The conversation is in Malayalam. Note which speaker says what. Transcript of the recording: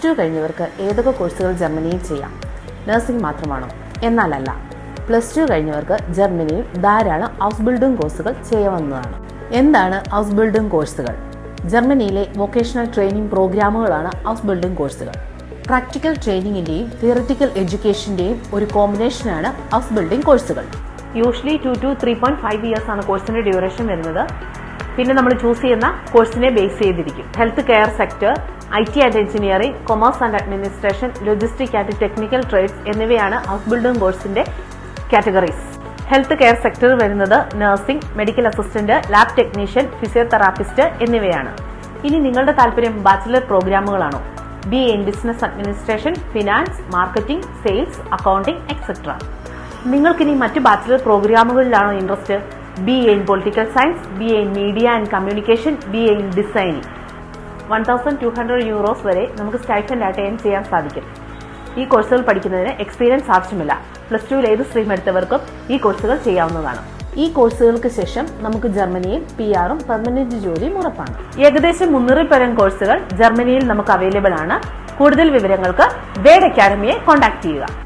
Speaker 1: ടു കഴിഞ്ഞവർക്ക് ഏതൊക്കെ കോഴ്സുകൾ ജർമ്മനിയിൽ ചെയ്യാം? നഴ്സിംഗ് മാത്രമാണോ? എന്നാലല്ല. പ്ലസ് ടു കഴിഞ്ഞവർക്ക് ജർമ്മനിയിൽ ധാരാളം ഹൗസ് ബിൽഡിംഗ് കോഴ്സുകൾ ചെയ്യാവുന്നതാണ്. എന്താണ് ഹൗസ് ബിൽഡിംഗ് കോഴ്സുകൾ? ജർമ്മനിയിലെ വൊക്കേഷണൽ ട്രെയിനിങ് പ്രോഗ്രാമുകളാണ് ഹൗസ് ബിൽഡിംഗ് കോഴ്സുകൾ. പ്രാക്ടിക്കൽ ട്രെയിനിങ്ങിന്റെയും തിയററ്റിക്കൽ എഡ്യൂക്കേഷന്റെയും ഒരു കോമ്പിനേഷനാണ് ഹൗസ് ബിൽഡിംഗ് കോഴ്സുകൾ. യൂഷ്വലി 2 to 3.5 ഇയേഴ്സ് ആണ് കോഴ്സിന്റെ ഡ്യൂറേഷൻ വരുന്നത്. പിന്നെ നമ്മൾ ചൂസ് ചെയ്യുന്ന കോഴ്സിനെ ബേസ് ചെയ്തിരിക്കും. Health care sector, IT and engineering, commerce and administration, logistic and technical trades എന്നിവയാണ് ഹൗസ് ബിൽഡിംഗ് കോഴ്സിന്റെ കാറ്റഗറീസ്. ഹെൽത്ത് കെയർ സെക്ടർ വരുന്നത് nursing, medical assistant, lab technician, physiotherapist എന്നിവയാണ്. ഇനി നിങ്ങളുടെ താല്പര്യം ബാച്ചിലർ പ്രോഗ്രാമുകളാണോ? BA in business administration, finance, marketing, sales, accounting etcetera. നിങ്ങൾക്കിനി മറ്റ് ബാച്ചിലർ പ്രോഗ്രാമുകളിലാണോ interest? BA in political science, BA in media and communication, BA in designing. 1,200 euros വരെ നമുക്ക് സ്റ്റൈഫൻഡ് ആയിട്ട് ഏൺ ചെയ്യാൻ സാധിക്കും. ഈ കോഴ്സുകൾ പഠിക്കുന്നതിന് എക്സ്പീരിയൻസ് ആവശ്യമില്ല. പ്ലസ് ടുവിൽ ഏത് സ്ട്രീം എടുത്തവർക്കും ഈ കോഴ്സുകൾ ചെയ്യാവുന്നതാണ്. ഈ കോഴ്സുകൾക്ക് ശേഷം നമുക്ക് ജർമ്മനിയിൽ PR-ഉം പെർമനന്റ് ജോലിയും ഉറപ്പാണ്. ഏകദേശം 300 പരം കോഴ്സുകൾ ജർമ്മനിയിൽ നമുക്ക് അവൈലബിൾ ആണ്. കൂടുതൽ വിവരങ്ങൾക്ക് വേഡ് അക്കാഡമിയെ കോൺടാക്ട് ചെയ്യുക.